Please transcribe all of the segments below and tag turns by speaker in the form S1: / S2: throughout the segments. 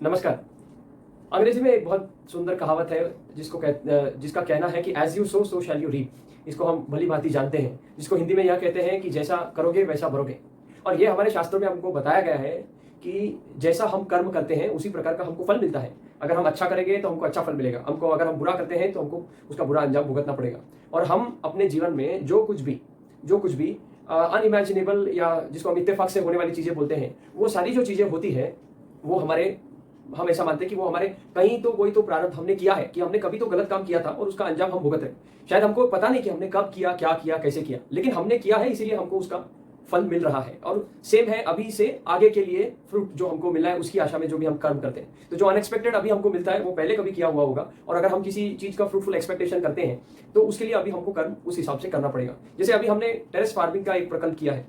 S1: नमस्कार। अंग्रेजी में एक बहुत सुंदर कहावत है जिसका कहना है कि as you sow so shall you reap. इसको हम भली भांति जानते हैं, जिसको हिंदी में यह कहते हैं कि जैसा करोगे वैसा भरोगे। और ये हमारे शास्त्रों में हमको बताया गया है कि जैसा हम कर्म करते हैं उसी प्रकार का हमको फल मिलता है। अगर हम अच्छा करेंगे तो हमको अच्छा फल मिलेगा, हमको अगर हम बुरा करते हैं तो हमको उसका बुरा अंजाम भुगतना पड़ेगा। और हम अपने जीवन में जो कुछ भी अनइमेजिनेबल या जिसको हम इत्तेफाक से होने वाली चीजें बोलते हैं, वो सारी जो चीजें होती है वो हम ऐसा मानते हैं कि वो हमारे कहीं तो कोई तो प्रारब्ध हमने किया है, कि हमने कभी तो गलत काम किया था और उसका अंजाम हम भुगत रहे। शायद हमको पता नहीं कि हमने कब किया, क्या किया, कैसे किया, लेकिन हमने किया है, इसीलिए हमको उसका फल मिल रहा है। और सेम है अभी से आगे के लिए फ्रूट जो हमको मिला है उसकी आशा में जो भी हम कर्म करते हैं। तो जो अनएक्सपेक्टेड अभी हमको मिलता है वो पहले कभी किया हुआ होगा, और अगर हम किसी चीज का फ्रूटफुल एक्सपेक्टेशन करते हैं तो उसके लिए अभी हमको कर्म उस हिसाब से करना पड़ेगा। जैसे अभी हमने टेरेस फार्मिंग का एक प्रकल्प किया है,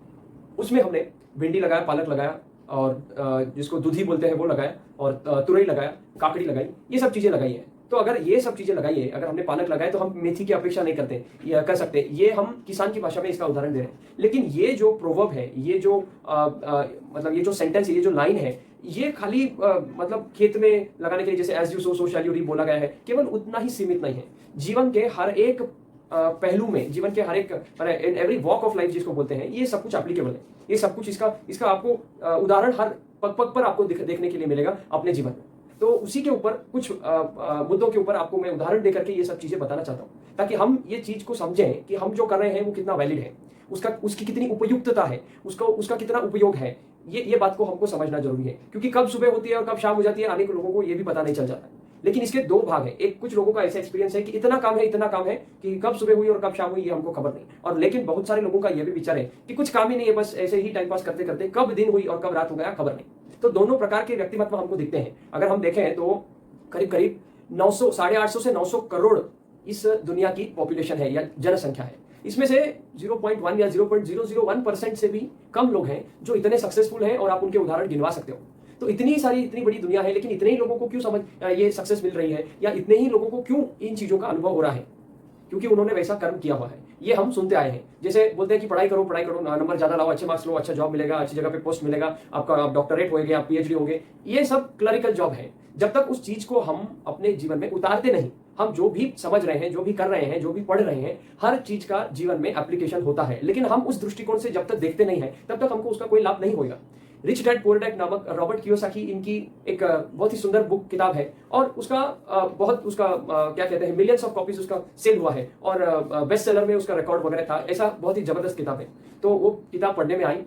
S1: उसमें हमने भिंडी लगाया, पालक लगाया, और जिसको दुधी बोलते हैं वो लगाया, और तुरई लगाया, काकड़ी लगाई, ये सब चीजें लगाई है। तो अगर ये सब चीजें लगाई है, अगर हमने पालक लगाए तो हम मेथी की अपेक्षा नहीं करते या कर सकते। ये हम किसान की भाषा में इसका उदाहरण दे रहे हैं। लेकिन ये जो प्रोवर्ब है, ये जो मतलब ये जो सेंटेंस है, ये जो लाइन है, ये खाली मतलब खेत में लगाने के लिए जैसे as you sow so shall you reap बोला गया है, केवल उतना ही सीमित नहीं है। जीवन के हर एक पहलू में, जीवन के हर एक in every walk of life जिसको बोलते हैं, ये सब कुछ एप्लीकेबल है। ये सब कुछ इसका आपको उदाहरण हर पग पग पर आपको देखने के लिए मिलेगा अपने जीवन में। तो उसी के ऊपर कुछ मुद्दों के ऊपर आपको मैं उदाहरण देकर के ये सब चीजें बताना चाहता हूँ, ताकि हम ये चीज को समझें कि हम जो कर रहे हैं वो कितना वैलिड है, उसकी कितनी उपयुक्तता है, उसका कितना उपयोग है। ये बात को हमको समझना जरूरी है, क्योंकि कब सुबह होती है और कब शाम हो जाती है अनेक लोगों को ये भी पता नहीं चल जाता है। लेकिन इसके दो भाग हैं। एक, कुछ लोगों का ऐसा एक्सपीरियंस है कि इतना काम है कि कब सुबह हुई और कब शाम हुई ये हमको खबर नहीं। और लेकिन बहुत सारे लोगों का यह भी विचार है कि कुछ काम ही नहीं है, बस ऐसे ही टाइम पास करते करते कब दिन हुई और कब रात हो गया खबर नहीं। तो दोनों प्रकार के व्यक्तिमत्व हमको दिखते हैं। अगर हम देखें तो करीब करीब 900, 850 से 900 करोड़ इस दुनिया की पॉपुलेशन है या जनसंख्या है। इसमें से 0.1 या 0.001% से भी कम लोग हैं जो इतने सक्सेसफुल हैं, और आप उनके उदाहरण गिनवा सकते हो। तो इतनी बड़ी दुनिया है, लेकिन इतने ही लोगों को क्यों ये सक्सेस मिल रही है, या इतने ही लोगों को क्यों इन चीजों का अनुभव हो रहा है? क्योंकि उन्होंने वैसा कर्म किया हुआ है। ये हम सुनते आए हैं। जैसे बोलते हैं कि पढ़ाई करो, नंबर ज्यादा लाओ, अच्छे मार्क्स लो, अच्छा जॉब मिलेगा, अच्छी जगह पे पोस्ट मिलेगा, आप डॉक्टरेट होगे, आप पीएचडी होगे। ये सब क्लरिकल जॉब है। जब तक उस चीज को हम अपने जीवन में उतारते नहीं, हम जो भी समझ रहे हैं, जो भी कर रहे हैं, जो भी पढ़ रहे हैं, हर चीज का जीवन में एप्लीकेशन होता है। लेकिन हम उस दृष्टिकोण से जब तक देखते नहीं है, तब तक हमको उसका कोई लाभ नहीं होगा। रिच डैड पुअर डैड नामक रॉबर्ट कियोसाकी, इनकी एक बहुत ही सुंदर बुक किताब है, और उसका क्या कहते हैं, मिलियंस ऑफ कॉपीज उसका सेल हुआ है, और बेस्ट सेलर में उसका रिकॉर्ड वगैरह था। ऐसा बहुत ही जबरदस्त किताब है। तो वो किताब पढ़ने में आई।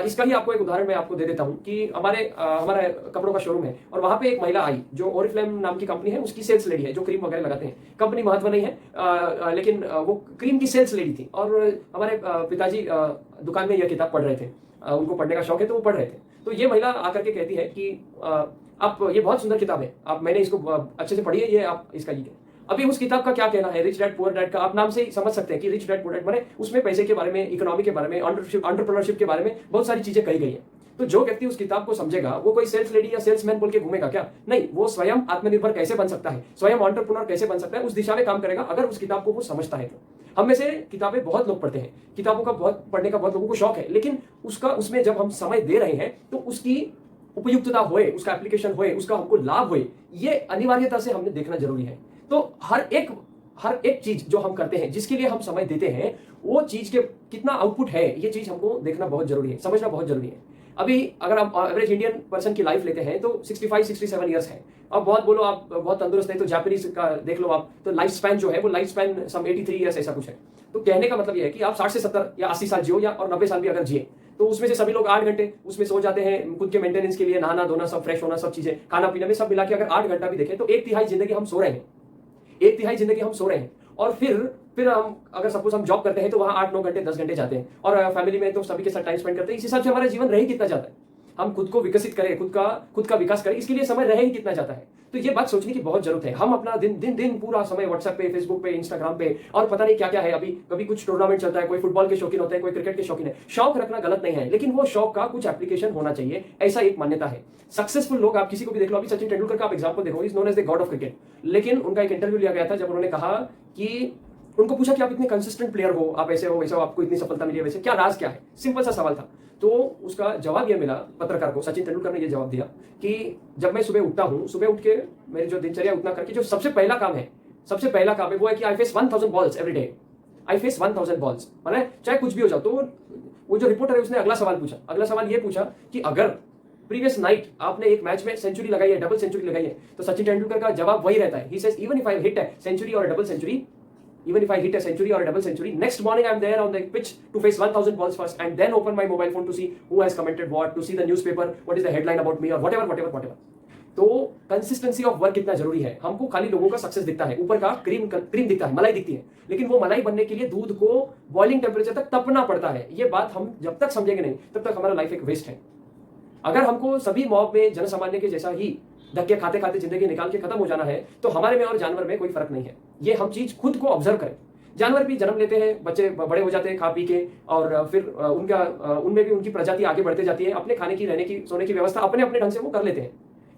S1: इसका ही आपको एक उदाहरण मैं आपको दे देता हूँ कि हमारा कपड़ों का शोरूम है, और वहां पे एक महिला आई जो ओरिफ्लेम नाम की कंपनी है, उसकी सेल्स लेडी है, जो क्रीम वगैरह लगाते हैं। कंपनी महत्व नहीं है, लेकिन वो क्रीम की सेल्स लेडी थी। और हमारे पिताजी दुकान में यह किताब पढ़ रहे थे, उनको पढ़ने का शौक है तो वो पढ़ रहे थे। तो ये महिला आकर के कहती है कि आप, ये बहुत सुंदर किताब है, मैंने इसको अच्छे से पढ़ी है, ये आप इसका ये। अभी उस किताब का क्या कहना है, रिच डैड पुअर डैड का, आप नाम से ही समझ सकते हैं कि रिच डैड पुअर डैड माने उसमें पैसे के बारे में, इकोनॉमी के बारे में, एंटरप्रेन्योरशिप के बारे में बहुत सारी चीजें कही गई है। तो जो व्यक्ति उस किताब को समझेगा, वो कोई सेल्स लेडी या सेल्समैन बोल के घूमेगा क्या? नहीं, वो स्वयं आत्मनिर्भर कैसे बन सकता है, स्वयं एंटरप्रेन्योर कैसे बन सकता है, उस दिशा में काम करेगा अगर उस किताब को वो समझता है। तो हम में से किताबें बहुत लोग पढ़ते हैं, किताबों का पढ़ने का बहुत लोगों को शौक है, लेकिन उसमें जब हम समय दे रहे हैं तो उसकी उपयुक्तता होए, उसका एप्लीकेशन होए, उसका हमको लाभ होए, ये अनिवार्यता से हमने देखना जरूरी है। तो हर एक चीज जो हम करते हैं, जिसके लिए हम समय देते हैं, वो चीज के कितना आउटपुट है, ये चीज हमको देखना बहुत जरूरी है, समझना बहुत जरूरी है। अभी अगर आप एवरेज इंडियन पर्सन की लाइफ लेते हैं तो 65-67 ईयर्स है। अब बहुत बोलो आप बहुत तंदुरुस्त है तो जापानीज का देख लो आप, तो लाइफ स्पैन जो है वो लाइफ स्पैन सम 83 ईयर्स ऐसा कुछ है। तो कहने का मतलब ये है कि आप 60 से 70 या 80 साल जियो, या और 90 साल भी अगर जिए, तो उसमें से सभी लोग 8 घंटे उसमें सो जाते हैं खुद के मेंटेनेंस के लिए, नहाना धोना, सब फ्रेश होना, सब चीजें, खाना पीना में सब मिला के अगर 8 घंटा भी देखें तो 1/3 जिंदगी हम सो रहे हैं। 1/3 जिंदगी हम सो रहे हैं। और फिर हम अगर सपोज हम जॉब करते हैं तो वहां 8-9 घंटे 10 घंटे जाते हैं, और फैमिली में तो सभी के साथ टाइम स्पेंड करते हैं। इस हिसाब से हमारा जीवन रह ही कितना जाता है। हम खुद को विकसित करें, खुद का विकास करें, इसके लिए समय रह ही कितना जाता है। तो ये बात सोचने की बहुत जरूरत है। हम अपना दिन पूरा समय व्हाट्सएप पे, फेसबुक पे, इंस्टाग्राम पे, और पता नहीं क्या क्या है। अभी कभी कुछ टूर्नामेंट चलता है, कोई फुटबॉल के शौकीन होते हैं, कोई क्रिकेट के शौकीन है। शौक रखना गलत नहीं है, लेकिन वो शौक का कुछ एप्लीकेशन होना चाहिए, ऐसा एक मान्यता है। सक्सेसफुल लोग आप किसी को भी देख लो, अभी सचिन तेंदुलकर का आप एग्जाम्पल देखो, is known as the god of cricket. लेकिन उनका एक इंटरव्यू लिया गया था जब उन्होंने कहा कि उनको पूछा कि आप इतने कंसिस्टेंट प्लेयर हो, आप ऐसे हो वैसे हो, आपको इतनी सफलता मिली है, वैसे क्या राज क्या है? सिंपल सा सवाल था। तो उसका जवाब यह मिला पत्रकार को, सचिन तेंदुलकर ने यह जवाब दिया कि जब मैं सुबह उठता हूं, सुबह उठ के मेरी जो दिनचर्या उतना करके जो सबसे पहला काम है वो है कि I face 1000 balls every day. I face 1000 balls, मतलब चाहे कुछ भी हो जाओ। तो वो जो रिपोर्टर है उसने अगला सवाल पूछा, अगला सवाल ये पूछा कि अगर प्रीवियस नाइट आपने एक मैच में सेंचुरी लगाई है, डबल सेंचुरी लगाई है, तो सचिन तेंदुलकर का जवाब वही रहता है। He says even if I hit a century और double century, even if I hit a century or a double century, next morning I'm there on the pitch to face 1000 balls first and then open my mobile phone to see who has commented what, to see the newspaper, what is the headline about me or whatever. तो consistency of work कितना जरूरी है। हमको खाली लोगों का success दिखता है, ऊपर का क्रीम दिखता है, मलाई दिखती है, लेकिन वो मलाई बनने के लिए दूध को बॉइलिंग टेम्परेचर तक तपना पड़ता है। ये बात हम जब तक समझेंगे नहीं तब तक हमारा लाइफ एक वेस्ट है। अगर हमको सभी मॉब में जनसामान्य के जैसा ही धक्के खाते खाते जिंदगी निकाल के खत्म हो जाना है तो हमारे में और जानवर में कोई फर्क नहीं है। ये हम चीज खुद को ऑब्जर्व करें। जानवर भी जन्म लेते हैं, बच्चे बड़े हो जाते हैं खा पी के, और फिर उनमें भी उनकी प्रजाति आगे बढ़ते जाती है, अपने खाने की, रहने की, सोने की व्यवस्था अपने अपने ढंग से वो कर लेते हैं,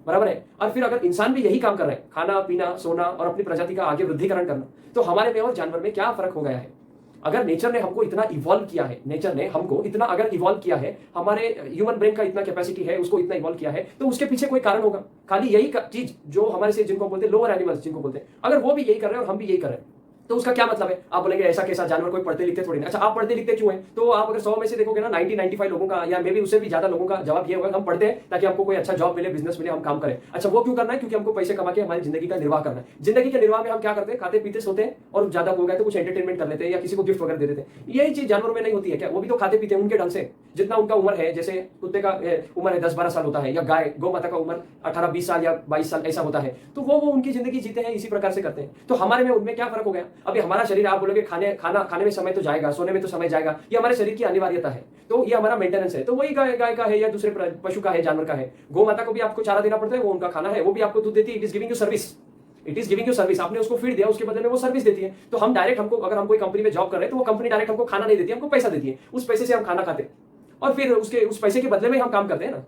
S1: बराबर है। और फिर अगर इंसान भी यही काम कर रहे हैं, खाना पीना सोना और अपनी प्रजाति का आगे वृद्धिकरण करना, तो हमारे में और जानवर में क्या फर्क हो गया है? अगर नेचर ने हमको इतना इवॉल्व किया है, नेचर ने हमको इतना अगर इवॉल्व किया है, हमारे ह्यूमन ब्रेन का इतना कैपेसिटी है, उसको इतना इवॉल्व किया है, तो उसके पीछे कोई कारण होगा। खाली यही चीज जो हमारे से जिनको बोलते हैं लोअर एनिमल्स जिनको बोलते हैं, अगर वो भी यही कर रहे हैं और हम भी यही कर रहे हैं, तो उसका क्या मतलब है? आप बोलेंगे ऐसा कैसा जानवर कोई पढ़ते लिखते थोड़ी नहीं। अच्छा, आप पढ़ते लिखते क्यों हैं? तो आप अगर 100 में से देखोगे ना 90-95 लोगों का या मे भी उससे भी ज्यादा लोगों का जवाब ये होगा हम पढ़ते हैं ताकि हमको कोई अच्छा जॉब मिले, बिजनेस मिले, हम काम करें। अच्छा, वो क्यों करना है? क्योंकि हमको पैसे कमा के हमारी जिंदगी का निर्वाह करना है। जिंदगी के निर्वाह में हम क्या करते हैं? खाते पीते सोते हैं और ज्यादा हो गए तो कुछ एंटरटेनमेंट कर लेते हैं या किसी को गिफ्ट वगैरह दे देते हैं। यही चीज जानवरों में नहीं होती है क्या? वो भी तो खाते पीते हैं उनके ढंग से, जितना उनका उम्र है। जैसे कुत्ते का उम्र है 10-12 साल होता है, या गाय गौ माता का उम्र 18-20 साल या 22 साल ऐसा होता है, तो वो उनकी जिंदगी जीते हैं, इसी प्रकार से करते हैं। तो हमारे में उनमें क्या फर्क हो गया? अभी हमारा शरीर, आप बोलोगे खाने में समय तो जाएगा, सोने में तो समय जाएगा, ये हमारे शरीर की अनिवार्यता है, तो ये हमारा मेंटेनेंस है। तो वही गाय का है या दूसरे पशु का है, जानवर का है। गौ माता को भी आपको चारा देना पड़ता है, वो उनका खाना है, वो भी आपको दूध देती है। It is giving you service. आपने उसको फीड दिया, उसके बदले में वो सर्विस देती है। तो हम डायरेक्ट, अगर हम कोई कंपनी में जॉब कर रहे हैं तो वो कंपनी डायरेक्ट हमको खाना नहीं देती है, हमको पैसा देती है। उस पैसे से हम खाना खाते हैं और फिर उस पैसे के बदले में हम काम करते हैं ना।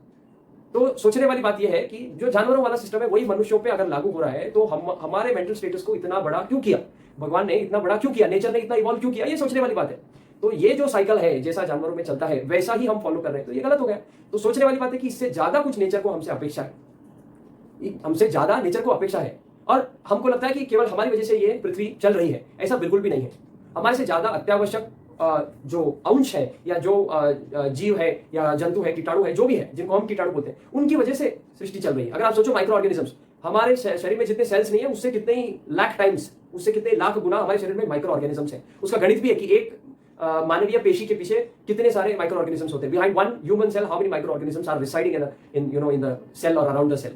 S1: तो सोचने वाली बात यह है कि जो जानवरों वाला सिस्टम है वही मनुष्यों पे अगर लागू हो रहा है, तो हमारे मेंटल स्टेटस को इतना बड़ा क्यों किया? भगवान ने इतना बड़ा क्यों किया? नेचर ने इतना इवॉल्व क्यों किया? ये सोचने वाली बात है। तो ये जो साइकिल है, जैसा जानवरों में चलता है वैसा ही हम फॉलो कर रहे हैं, तो ये गलत हो गया। तो सोचने वाली बात है कि इससे ज्यादा कुछ नेचर को हमसे अपेक्षा है, हमसे ज्यादा नेचर को अपेक्षा है, और हमको लगता है कि केवल हमारी वजह से ये पृथ्वी चल रही है। ऐसा बिल्कुल भी नहीं है। हमारे से ज्यादा अत्यावश्यक जो अंश है या जो जीव है या जंतु है, कीटाणु है, जो भी है जिनको हम कीटाणु बोलते हैं, उनकी वजह से सृष्टि चल रही है। अगर आप सोचो माइक्रो ऑर्गेनिजम्स, हमारे शरीर में जितने सेल्स नहीं है उससे कितने ही लाख टाइम्स, उससे कितने लाख गुना हमारे शरीर में माइक्रो ऑर्गेनिजम्स है। उसका गणित भी है कि एक मानवीय पेशी के पीछे कितने सारे माइक्रो ऑर्गेनिजम्स होते हैं। Behind one human cell how many microorganisms are residing in the cell और around the cell.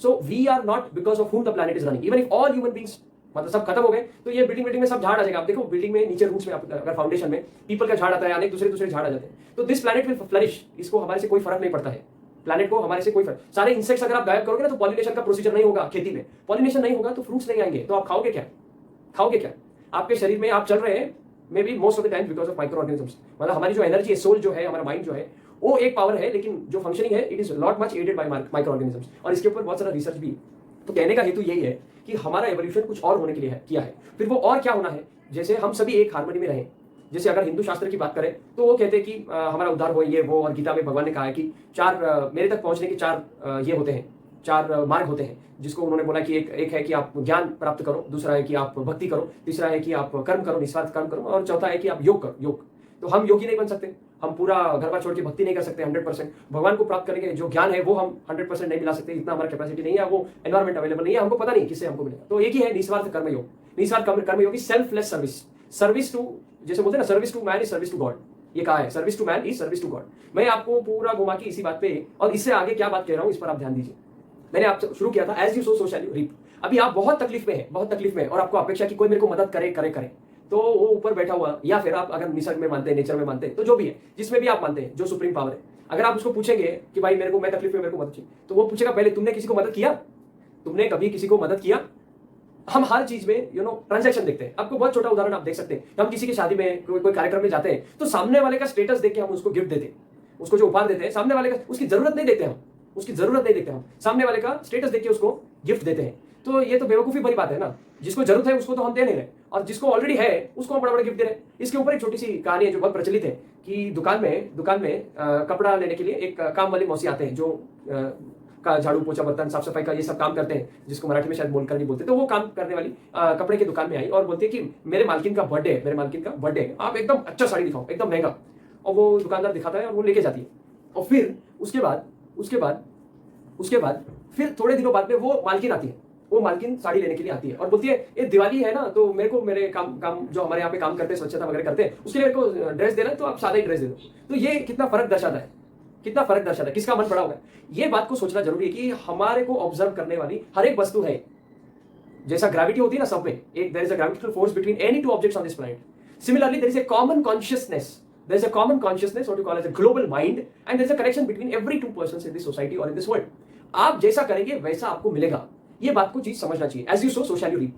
S1: So we are not because of whom the planet is running. Even if all human beings मतलब सब खत्म हो गए तो ये building में सब झाड़ आ जाएगा। आप देखो बिल्डिंग में नीचे रूट्स में, अगर फाउंडेशन में पीपल का झाड़ आता है, अनेक दूसरे झाड़ आ जाते हैं, तो दिस प्लैनेट विल फ्लरिश। इसको हमारे से कोई फर्क नहीं पड़ता है, प्लैनेट को हमारे से कोई फर्क। सारे इंसेक्ट्स अगर आप गायब करोगे ना तो पॉलिनेशन का प्रोसीजर नहीं होगा। खेती में पॉलिनेशन नहीं होगा तो फ्रूट्स नहीं आएंगे, तो आप खाओगे क्या? आपके शरीर में आप चल रहे हैं may be most of the time because of micro organisms. मतलब हमारी जो एनर्जी है, सोल जो है, हमारा माइंड जो है, वो एक पावर है, लेकिन जो फंक्शनिंग है it is not much aided by micro organisms. और इसके ऊपर बहुत सारा रिसर्च भी। तो कहने का हेतु यही है कि हमारा एवोल्यूशन कुछ और होने के लिए किया है। फिर वो और क्या होना है? जैसे हम सभी एक हार्मनी में रहें। जैसे अगर हिंदू शास्त्र की बात करें तो वो कहते हैं कि हमारा उद्धार हो, ये वो, और गीता में भगवान ने कहा है कि मेरे तक पहुंचने के 4 ये होते हैं, 4 मार्ग होते हैं, जिसको उन्होंने बोला कि एक है कि आप ज्ञान प्राप्त करो, दूसरा है कि आप भक्ति करो, तीसरा है कि आप कर्म करो, निस्वार्थ कर्म करो, और चौथा है कि आप योग करो, योग। तो हम योगी नहीं बन सकते, हम पूरा घर बार छोड़ के भक्ति नहीं कर सकते 100%। भगवान को प्राप्त करने के जो ज्ञान है वो हम 100% नहीं मिला सकते, इतना हमारा कैपेसिटी नहीं है, वो एनवायरमेंट अवेलेबल नहीं है, हमको पता नहीं किससे हमको मिलेगा। तो एक ही है निस्वार्थ कर्म योग। निस्वार्थ कर्म योग is selfless service. Service to, जैसे बोलते हैं ना, service to man is service to God. ये कहा है, service to man is service to God. मैं आपको पूरा घुमा के इसी बात पे, और इससे आगे क्या बात कह रहा हूं इस पर आप ध्यान दीजिए। मैंने आपसे शुरू किया था as you sow so shall you reap. अभी आप बहुत तकलीफ में है और आपको अपेक्षा कि कोई मेरे को मदद करे, तो वो ऊपर बैठा हुआ, या फिर आप अगर निसर्ग में मानते हैं, नेचर में मानते हैं, तो जो भी है, जिसमें भी आप मानते हैं, जो सुप्रीम पावर है, अगर आप उसको पूछेंगे कि भाई मैं तकलीफ में, मेरे को मदद चाहिए, तो वो पूछेगा पहले तुमने किसी को मदद किया? तुमने कभी किसी को मदद किया? हम हर चीज में ट्रांजैक्शन देखते हैं। आपको बहुत छोटा उदाहरण आप देख सकते हैं। हम किसी की शादी में, कोई कार्यक्रम में जाते हैं, तो सामने वाले का स्टेटस देख के हम उसको गिफ्ट देते हैं, उसको जो उपहार देते हैं, सामने वाले का, उसकी जरूरत नहीं देखते हम, सामने वाले का स्टेटस देख के उसको गिफ्ट देते हैं। तो ये तो बेवकूफी भरी बात है ना। जिसको जरूरत है उसको तो हम दे नहीं रहे, और जिसको ऑलरेडी है उसको हम बड़ा बड़ा गिफ्ट दे रहे हैं। इसके ऊपर एक छोटी सी कहानी है जो बहुत प्रचलित है कि दुकान में कपड़ा लेने के लिए एक काम वाले मौसी आते हैं जो का झाड़ू पोछा बर्तन साफ सफाई का ये सब काम करते हैं, जिसको मराठी में शायद बोलकर नहीं बोलते। तो वो काम करने वाली कपड़े की दुकान में आई और बोलती है कि मेरे मालकिन का बर्थडे है, आप एकदम अच्छा साड़ी दिखाओ, एकदम महंगा। और वो दुकानदार दिखाता है और वो लेके जाती है। और फिर उसके बाद फिर थोड़े दिनों बाद में वो मालकिन आती है, वो मालकिन साड़ी लेने के लिए आती है और बोलती है ये दिवाली है ना, तो मेरे को मेरे काम जो हमारे यहाँ पे काम करते हैं, स्वच्छता वगैरह करते हैं, उसके लिए मेरे को ड्रेस देना है, तो आप सादा ही ड्रेस दे दो। तो ये कितना फर्क दर्शाता है, किसका मन बड़ा होगा। ये बात को सोचना जरूरी है कि हमारे को ऑब्जर्व करने वाली हर एक वस्तु है, जैसा ग्रेविटी होती है ना सब में, एक there is a gravitational force between any two objects on this planet. Similarly there is a common consciousness, what you call as a global mind, and there's a connection between every two persons in this society or in this world. आप जैसा करेंगे वैसा आपको मिलेगा, ये बात को चीज समझना चाहिए। As you sow so shall you reap,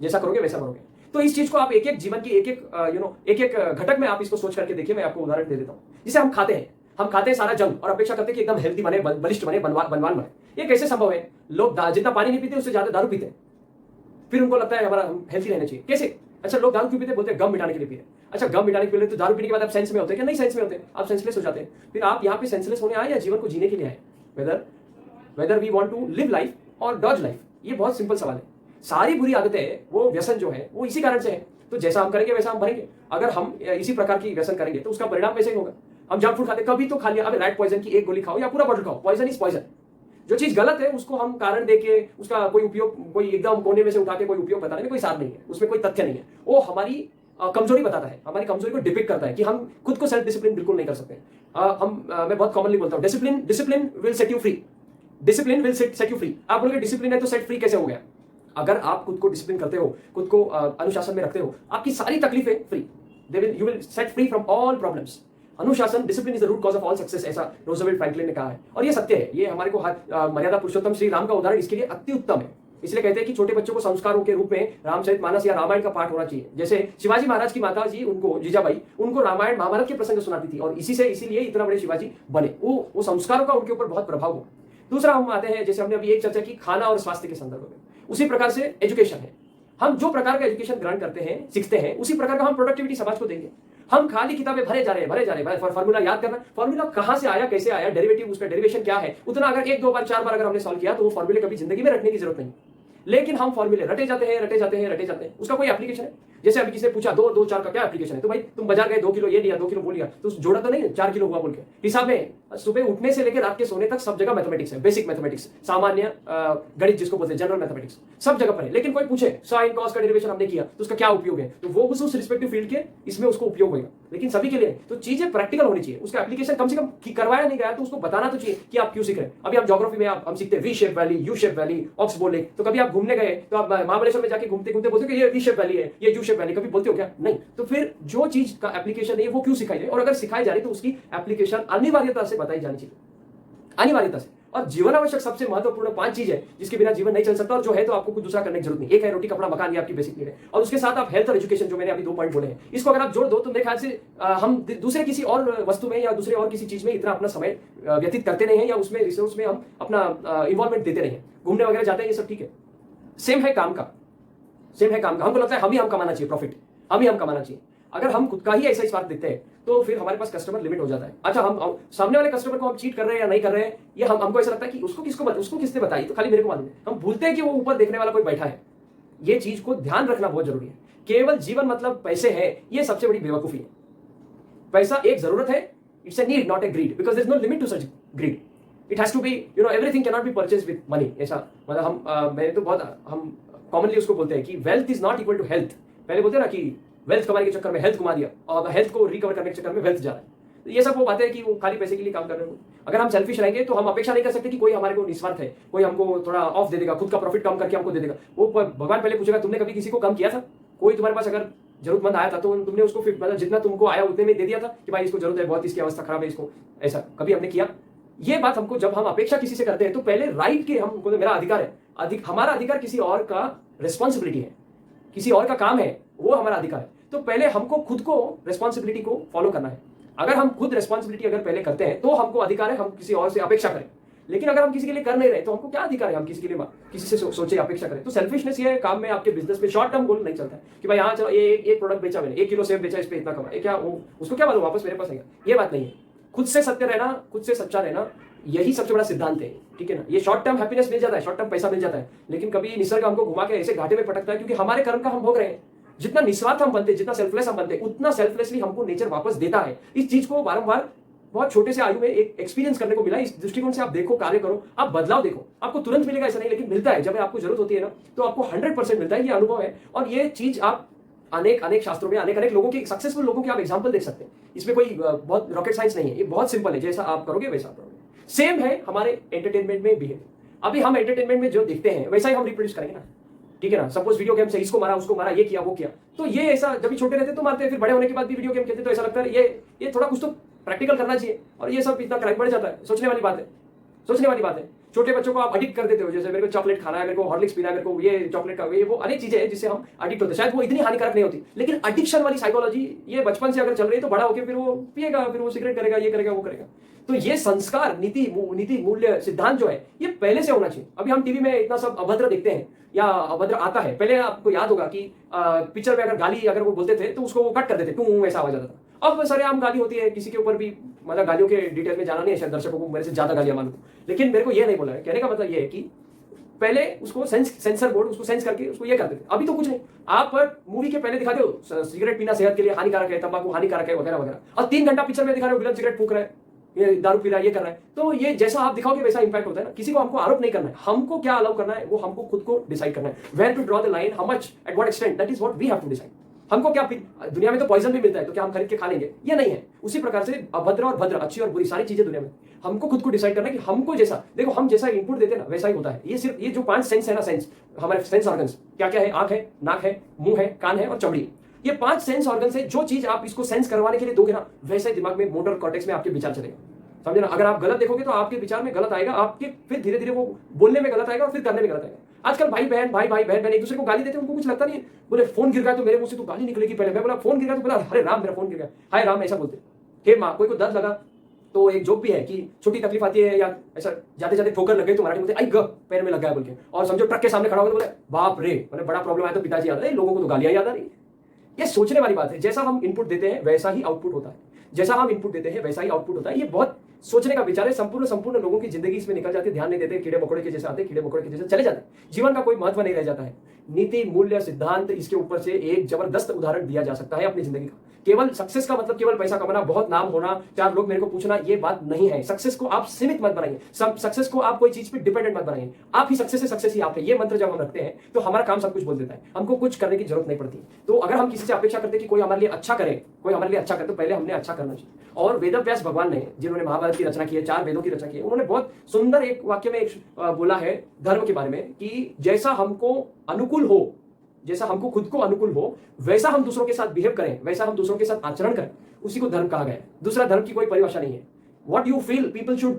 S1: जैसा करोगे वैसा करोगे। तो इस चीज को आप एक एक जीवन की एक एक घटक में आप इसको सोच करके देखिए। मैं आपको उदाहरण दे देता हूँ। जिसे हम खाते हैं सारा जंक और अपेक्षा करते हैं कि एकदम हेल्दी बने, बलिष्ठ बने, बनवान बने। ये कैसे संभव है? लोग जितना पानी नहीं पीते उससे ज्यादा दारू पीते हैं, फिर उनको लगता है हमारा हम हेल्थी रहना चाहिए। कैसे? अच्छा, लोग दारू क्यों पीते? बोलते हैं गम मिटाने के लिए पीते। अच्छा, गम मिटाने के लिए तो दारू पीने के बाद आप सेंस में होते हैं क्या? नहीं सेंस में होते, आप सेंसलेस हो जाते हैं। फिर आप यहाँ पे सेंसलेस होने आए या जीवन को जीने के लिए आए? Whether we want to live life और डॉज लाइफ, ये बहुत सिंपल सवाल है। सारी बुरी आदतें, वो व्यसन जो है वो इसी कारण से है। तो जैसा हम करेंगे वैसा हम भरेंगे। अगर हम इसी प्रकार की व्यसन करेंगे तो उसका परिणाम वैसे ही होगा। हम जंक फूड खाते, कभी तो खा लिया, अब रैट पॉइजन की एक गोली खाओ या पूरा बॉटल खाओ, पॉइजन इज पॉइजन। जो चीज गलत है उसको हम कारण देके उसका कोई उपयोग, कोई एकदम कोने में से उठा के कोई उपयोग बताने में कोई सार नहीं है, उसमें कोई तथ्य नहीं है। वो हमारी कमजोरी बताता है, हमारी कमजोरी को डिपिक्ट करता है कि हम खुद को सेल्फ डिसिप्लिन बिल्कुल नहीं कर सकते। मैं बहुत कॉमनली बोलता हूँ, discipline will set you free, discipline will set you free. आप बोलोगे डिसिप्लिन है तो सेट फ्री कैसे हो गया? अगर आप खुद को डिसिप्लिन करते हो, खुद को अनुशासन में रखते हो, आपकी सारी तकलीफें free, you will set free from all problems. अनुशासन, discipline is the root cause of all success, ऐसा रोजवेल्ट फ्रैंकलिन ने कहा है। और ये सत्य है। ये हमारे को मर्यादा पुरुषोत्तम श्री राम का उदाहरण इसके लिए अति उत्तम है। इसलिए कहते हैं कि छोटे बच्चों को संस्कारों के रूप में रामचरितमानस या रामायण का पाठ होना चाहिए। जैसे शिवाजी महाराज की माता जी, उनको जीजाबाई, उनको रामायण महाभारत के प्रसंग सुनाती थी और इसीलिए इतना बड़े शिवाजी बने। वो संस्कारों का उनके ऊपर बहुत प्रभाव हुआ। दूसरा हम आते हैं, जैसे हमने अभी एक चर्चा की खाना और स्वास्थ्य के संदर्भ में, उसी प्रकार से एजुकेशन है। हम जो प्रकार का एजुकेशन ग्रहण करते हैं, सीखते हैं, उसी प्रकार का हम प्रोडक्टिविटी समाज को देंगे। हम खाली किताबें भरे जा रहे हैं, फॉर्मूला याद करना, फॉर्मूला कहां से आया, कैसे आया, डेरिवेटिव, उसका डेरिवेशन क्या है, उतना अगर 1 2 बार 4 बार अगर हमने सॉल्व किया तो वो फॉर्मूले कभी जिंदगी में रटने की जरूरत नहीं। लेकिन हम फॉर्मूले रटे जाते हैं, उसका कोई एप्लीकेशन है? जैसे अभी किसी ने पूछा 2 2 4 का क्या एप्लीकेशन है, तो भाई तुम बाजार गए 2 किलो ये लिया, 2 किलो वो लिया, तो जोड़ा तो नहीं 4 किलो हुआ बोल के हिसाब में। सुबह उठने से लेकर रात के सोने तक सब जगह मैथमेटिक्स है, बेसिक मैथमेटिक्स, सामान्य गणित जिसको बोलते हैं, जनरल मैथमेटिक्स सब जगह पर है। लेकिन कोई पूछे साइन कॉस का डेरिवेशन हमने किया तो उसका क्या उपयोग है, तो वो उस रिस्पेक्टिव फील्ड के इसमें उसको उपयोग होगा। लेकिन सभी के लिए तो चीजें प्रैक्टिकल होनी चाहिए, उसका एप्लीकेशन कम से कम करवाया नहीं गया तो उसको बताना तो चाहिए कि आप क्यों सीख रहे हैं। अभी हम ज्योग्राफी में हम सीखते हैं V shape valley, U shape valley, oxbow lake, तो कभी आप घूमने गए तो आप महाबलेश्वर में जाके घूमते घूमते बोलते हो कि ये वी शेप वैली है, ये यू शेप वैली, कभी बोलते हो क्या? नहीं। तो फिर जो चीज का एप्लीकेशन है वो क्यों सिखाई जाए, और अगर सिखाई जा रही तो उसकी एप्लीकेशन अनिवार्यता से बताई जानी चाहिए, अनिवार्यता से। और जीवन आवश्यक सबसे महत्वपूर्ण 5 चीज है जिसके बिना जीवन नहीं चल सकता, और जो है तो आपको कुछ दूसरा करने की जरूरत नहीं। एक है रोटी कपड़ा मकान, ये आपकी बेसिक नीड है, और उसके साथ आप हेल्थ और एजुकेशन, जो मैंने अभी 2 पॉइंट बोले हैं, इसको अगर आप जोड़ दो तो मेरे ख्याल से हम दूसरे किसी और वस्तु में या दूसरे और किसी चीज में इतना अपना समय व्यतीत करते नहीं है, या उसमें रिसोर्स में हम अपना इन्वॉल्वमेंट देते नहीं है। घूमने वगैरह जाते हैं, ये सब ठीक है। सेम है काम का, हमको लगता है हम कमाना चाहिए प्रॉफिट, हम कमाना चाहिए। अगर हम खुद का ही ऐसा स्वार्थ देखते हैं तो फिर हमारे पास कस्टमर लिमिट हो जाता है। अच्छा, हम सामने वाले कस्टमर को हम चीट कर रहे हैं या नहीं कर रहे हैं, ये हमको ऐसा लगता है कि उसको किसने बताई, तो खाली मेरे को मालूम है। हम भूलते हैं कि वो ऊपर देखने वाला कोई बैठा है। ये चीज को ध्यान रखना बहुत जरूरी है। केवल जीवन मतलब पैसे है, ये सबसे बड़ी बेवकूफी है। पैसा एक जरूरत है, it's a need not a greed, because there is no limit to such greed. It has to be, everything can not be purchase with money. ऐसा मतलब हम कॉमनली उसको बोलते हैं कि wealth is not equal to health. पहले बोलते हैं ना कि वेल्थ कमाने के चक्कर में हेल्थ घुमा दिया, और हेल्थ को रिकवर करने के चक्कर में वेल्थ जा रहा है। तो ये सब वो बातें हैं कि वो खाली पैसे के लिए काम कर रहे हो। अगर हम सेल्फिश रहेंगे तो हम अपेक्षा नहीं कर सकते कि कोई हमारे को निस्वार्थ है, कोई हमको थोड़ा ऑफ दे देगा, खुद का प्रॉफिट कम करके हमको दे देगा। वो भगवान पहले पूछेगा तुमने कभी किसी को कम किया था? कोई तुम्हारे पास अगर जरूरतमंद आया था तो तुमने उसको फिर मतलब जितना तुमको आया उतने में दे दिया था कि भाई इसको जरूरत है बहुत, इसकी अवस्था खराब है, इसको, ऐसा कभी हमने किया? ये बात हमको, जब हम अपेक्षा किसी से करते हैं तो पहले राइट के हमको, मेरा अधिकार है, हमारा अधिकार किसी और का रिस्पॉन्सिबिलिटी है, किसी और का काम है, वो हमारा अधिकार है। तो पहले हमको खुद को रिस्पॉन्सिबिलिटी को फॉलो करना है। अगर हम खुद रिस्पॉन्सिबिलिटी अगर पहले करते हैं तो हमको अधिकार है हम किसी और से अपेक्षा करें। लेकिन अगर हम किसी के लिए कर नहीं रहे तो हमको क्या अधिकार है हम किसी के लिए किसी से सोचे अपेक्षा करें। तो सेल्फिशनेस ये काम में आपके बिजनेस में शॉर्ट टर्म गोल नहीं चलता है कि भाई हाँ चलो ये एक प्रोडक्ट बेचा मैंने 1 किलो सेब बेचा, इस पे इतना कमा, क्या उसको क्या मालूम वापस मेरे पास आएगा, ये बात नहीं है। खुद से सत्य रहना, खुद से सच्चा रहना, यही सबसे बड़ा सिद्धांत है, ठीक है ना। ये शॉर्ट टर्म हैप्पीनेस मिल जाता है, शॉर्ट टर्म पैसा मिल जाता है, लेकिन कभी निसर्ग हमको घुमा के ऐसे घाटे में पटकता है क्योंकि हमारे कर्म का हम भोग रहे हैं। जितना निस्वार्थ हम बनते, जितना सेल्फलेस हम बनते, उतना सेल्फलेसली हमको नेचर वापस देता है। इस चीज को बारंबार बहुत छोटे से आयु में एक एक्सपीरियंस करने को मिला। इस दृष्टिकोण से आप देखो, कार्य करो, आप बदलाव देखो। आपको तुरंत मिलेगा ऐसा नहीं, लेकिन मिलता है। जब आपको जरूरत होती है ना, तो आपको 100% मिलता है। ये अनुभव है और ये चीज आप अनेक शास्त्रों में अनेक लोगों की, सक्सेसफुल लोगों के आप एग्जांपल देख सकते हैं। इसमें कोई बहुत रॉकेट साइंस नहीं है, ये बहुत सिंपल है। जैसा आप करोगे वैसा आप करोगे। सेम है हमारे एंटरटेनमेंट में भी है। अभी हम एंटरटेनमेंट में जो देखते हैं वैसा ही हम रिप्रोड्यूस करेंगे ना, ठीक है ना। सपोज वीडियो गेम से इसको मारा, उसको मारा, ये किया, वो किया, तो ये ऐसा जब भी छोटे रहते तो मारते हैं, फिर बड़े होने के बाद भी वीडियो गेम खेलते तो ऐसा लगता है ये थोड़ा कुछ तो प्रैक्टिकल करना चाहिए। और ये सब इतना क्राइम बढ़ जाता है। सोचने वाली बात है, सोचने वाली बात है। छोटे बच्चों को आप एडिक्ट कर देते हो, जैसे मेरे को चॉकलेट खाना है, मेरे को हॉर्लिक्स पीना है, मेरे को ये चॉकलेट का ये वो अनेक चीजें हैं जिससे हम एडिक्ट होते हैं। शायद वो इतनी हानिकारक नहीं होती, लेकिन एडिक्शन वाली साइकोलॉजी ये बचपन से अगर चल रही है तो बड़ा होकर फिर वो पिएगा, फिर वो सिगरेट करेगा, ये करेगा, वो करेगा। तो ये संस्कार, नीति मूल्य सिद्धांत जो है ये पहले से होना चाहिए। अभी हम टीवी में इतना सब अभद्र देखते हैं या अभद्र आता है। पहले आपको याद होगा कि पिक्चर में अगर गाली अगर वो बोलते थे तो उसको वो कट कर देते, तू ऐसा आवाज आता था। अब सरेआम गाली होती है किसी के ऊपर भी। मतलब गालियों के डिटेल में जाना नहीं है, शायद दर्शकों को मेरे से ज्यादा गालियां मालूम, लेकिन मेरे को ये नहीं बोला है। कहने का मतलब ये है कि पहले उसको सेंसर बोर्ड उसको सेंस करके उसको ये कर देते। अभी तो कुछ नहीं, आप मूवी के पहले दिखाते हो सिगरेट पीना सेहत के लिए हानिकारक है, तंबाकू हानिकारक है, वगैरह वगैरह, और 3 घंटा पिक्चर में दिखा रहे हो विलन सिगरेट फूक रहा है, ये दारू पी रहा है, ये कर रहा है। तो ये जैसा आप दिखाओगे वैसा इंपैक्ट होता है ना। किसी को हमको आरोप नहीं करना है, हमको क्या अलाउ करना है वो हमको खुद को डिसाइड करना है। Where to draw the line, how much, at what extent, that is what we have to decide. हमको क्या, दुनिया में तो पॉइजन भी मिलता है, तो क्या हम खरीद के खा लेंगे? ये नहीं है। उसी प्रकार से अभद्र और भद्र, अच्छी और बुरी सारी चीजें दुनिया में हमको खुद को डिसाइड करना है कि हमको जैसा, देखो हम जैसा इनपुट देते हैं ना वैसा ही होता है। ये सिर्फ ये जो 5 सेंस है ना, सेंस हमारे सेंस ऑर्गन्स क्या क्या है, आंख है, नाक है, मुंह है, कान है और चमड़ी। ये 5 सेंस ऑर्गन है। जो चीज आप इसको सेंस करवाने के लिए दोगे ना, वैसे दिमाग में, मोटर कॉर्टेक्स में आपके विचार चलेगा। समझे ना। अगर आप गलत देखोगे तो आपके विचार में गलत आएगा, आपके फिर धीरे धीरे वो बोलने में गलत आएगा और फिर करने में गलत आएगा। आजकल भाई बहन एक दूसरे को गाली देते हैं, उनको कुछ लगता नहीं है। बोले फोन गिर गया तो मेरे मुंह से तो गाली निकलेगी। पहले मैं बोला फोन गिर गया तो बोला अरे राम मेरा फोन गिर गया, हाय राम, ऐसा बोलते। हे माँ, कोई को दर्द लगा तो एक जोक भी है कि छोटी तकलीफ आती है या ऐसा जाते जाते ठोकर लग गई तो मराठी बोलते आई ग पैर में लग गया बोल के। और समझो ट्रक के सामने खड़ा हो बोले बाप रे, मैंने बड़ा प्रॉब्लम आया तो पिताजी याद है। लोगों को तो गालियां याद आ रही। ये सोचने वाली बात है। जैसा हम इनपुट देते हैं वैसा ही आउटपुट होता है, जैसा हम इनपुट देते हैं वैसा ही आउटपुट होता है। ये बहुत सोचने का विचार है। संपूर्ण लोगों की जिंदगी इसमें निकल जाती है, ध्यान नहीं देते, कीड़े मकोड़े के जैसे आते, कीड़े मकोड़े के जैसे चले जाते हैं। जीवन का कोई महत्व नहीं रह जाता है। नीति मूल्य सिद्धांत, इसके ऊपर से एक जबरदस्त उदाहरण दिया जा सकता है अपनी जिंदगी का। केवल सक्सेस का मतलब केवल पैसा कमाना, बहुत नाम होना, 4 लोग मेरे को पूछना, ये बात नहीं है। सक्सेस को आप सीमित मत बनाइए, सक्सेस को आप कोई चीज पे डिपेंडेंट मत बनाइए। आप ही सक्सेस है, सक्सेस ही आप है। ये मंत्र जब हम रखते हैं तो हमारा काम सब कुछ बोल देता है, हमको कुछ करने की जरूरत नहीं पड़ती। तो अगर हम किसी से अपेक्षा करते हैं कि कोई हमारे लिए अच्छा करे, तो पहले हमने अच्छा करना चाहिए। और वेदव्यास भगवान ने, जिन्होंने महाभारत की रचना की है, 4 वेदों की रचना की है, उन्होंने बहुत सुंदर एक वाक्य में बोला है धर्म के बारे में कि जैसा हमको अनुकूल हो, जैसा हमको खुद को अनुकूल हो, वैसा हम दूसरों के साथ बिहेव करें, वैसा हम दूसरों के साथ आचरण करें, उसी को धर्म कहा गया है। दूसरा धर्म की कोई परिभाषा नहीं है। What you feel people should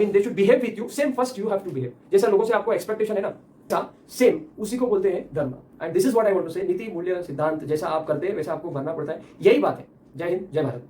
S1: they should behave with you, same first you have to behave। जैसा लोगों से आपको एक्सपेक्टेशन है ना, सेम उसी को बोलते हैं धर्म। And this is what I want to say, नीति मूल्य सिद्धांत, जैसा आप करते हैं वैसा आपको भरना पड़ता है। यही बात है। जय हिंद, जय भारत।